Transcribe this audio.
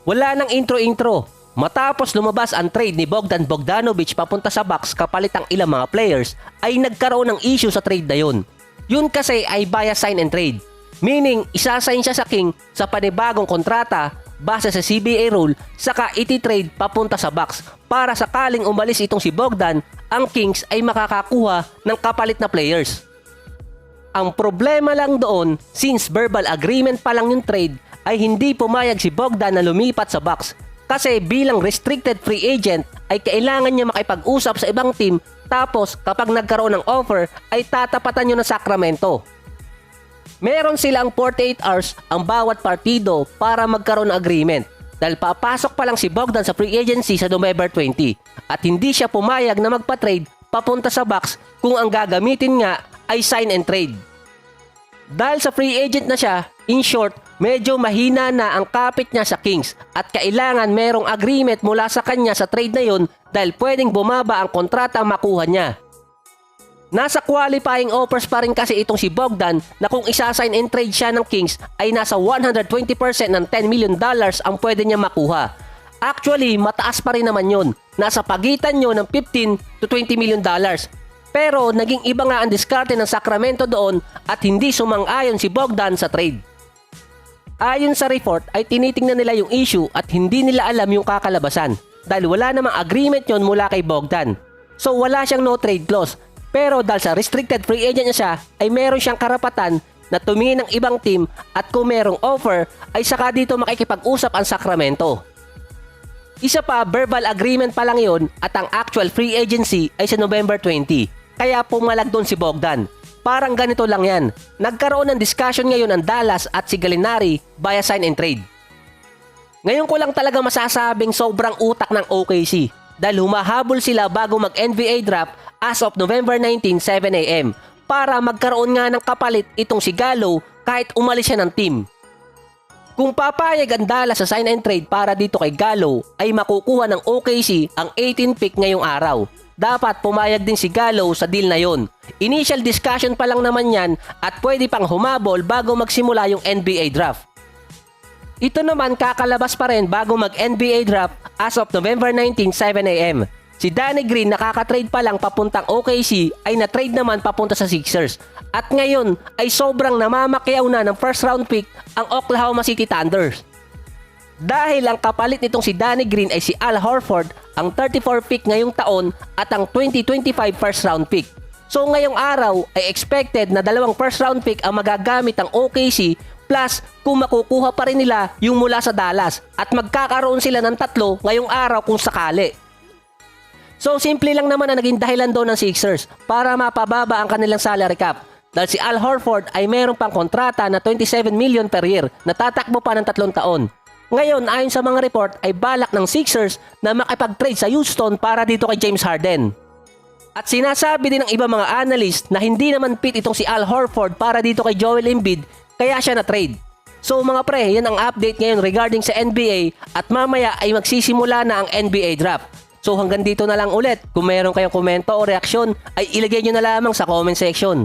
Wala nang intro-intro. Matapos lumabas ang trade ni Bogdan Bogdanovic papunta sa Bucks kapalit ang ilang mga players, ay nagkaroon ng issue sa trade na yun. Yun kasi ay via sign and trade. Meaning, isasign siya sa King sa panibagong kontrata base sa CBA rule, saka iti-trade papunta sa Bucks para sakaling umalis itong si Bogdan, ang Kings ay makakakuha ng kapalit na players. Ang problema lang doon, since verbal agreement pa lang yung trade, ay hindi pumayag si Bogdan na lumipat sa Bucks. Kasi bilang restricted free agent ay kailangan niya makipag-usap sa ibang team, tapos kapag nagkaroon ng offer ay tatapatan niyo ng Sacramento. Meron silang 48 hours ang bawat partido para magkaroon ng agreement dahil papasok pa lang si Bogdan sa free agency sa November 20 at hindi siya pumayag na magpa-trade papunta sa Bucks kung ang gagamitin nga ay sign and trade. Dahil sa free agent na siya, in short, medyo mahina na ang kapit niya sa Kings at kailangan merong agreement mula sa kanya sa trade na yun dahil pwedeng bumaba ang kontrata makuha niya. Nasa qualifying offers pa rin kasi itong si Bogdan na kung isa-sign and trade siya ng Kings ay nasa 120% ng $10 million ang pwede niya makuha. Actually, mataas pa rin naman yun. Nasa pagitan nyo ng 15 to 20 million dollars. Pero naging iba nga ang diskarte ng Sacramento doon at hindi sumang-ayon si Bogdan sa trade. Ayon sa report ay tinitingnan nila yung issue at hindi nila alam yung kakalabasan dahil wala namang agreement yon mula kay Bogdan. So wala siyang no trade clause. Pero dahil sa restricted free agent niya siya ay meron siyang karapatan na tumingin ng ibang team at kung merong offer ay saka dito makikipag-usap ang Sacramento. Isa pa, verbal agreement pa lang yon at ang actual free agency ay sa November 20. Kaya pumalag doon si Bogdan. Parang ganito lang yan. Nagkaroon ng discussion ngayon ang Dallas at si Gallinari via sign and trade. Ngayon ko lang talaga masasabing sobrang utak ng OKC dahil humahabol sila bago mag-NBA draft as of November 19, 7 AM para magkaroon nga ng kapalit itong si Gallo kahit umalis siya ng team. Kung papayag ang Dallas sa sign and trade para dito kay Gallo ay makukuha ng OKC ang 18 pick ngayong araw. Dapat pumayag din si Gallo sa deal na yon. Initial discussion pa lang naman yan at pwede pang humabol bago magsimula yung NBA draft. Ito naman kakalabas pa rin bago mag-NBA draft as of November 19, 7 AM. Si Danny Green nakaka-trade pa lang papuntang OKC ay na-trade naman papunta sa Sixers. At ngayon ay sobrang namamakyaw na ng first round pick ang Oklahoma City Thunders. Dahil ang kapalit nitong si Danny Green ay si Al Horford, ang 34 pick ngayong taon at ang 2025 first round pick. So ngayong araw ay expected na dalawang first round pick ang magagamit ng OKC plus kung makukuha pa rin nila yung mula sa Dallas at magkakaroon sila ng tatlo ngayong araw kung sakali. So simple lang naman ang naging dahilan doon ng Sixers para mapababa ang kanilang salary cap dahil si Al Horford ay mayroon pang kontrata na 27 million per year na tatakbo pa ng 3 taon. Ngayon, ayon sa mga report, ay balak ng Sixers na makipag-trade sa Houston para dito kay James Harden. At sinasabi din ng iba mga analyst na hindi naman fit itong si Al Horford para dito kay Joel Embiid, kaya siya na-trade. So mga pre, yan ang update ngayon regarding sa NBA at mamaya ay magsisimula na ang NBA draft. So hanggang dito na lang ulit. Kung mayroon kayong komento o reaksyon, ay ilagay nyo na lamang sa comment section.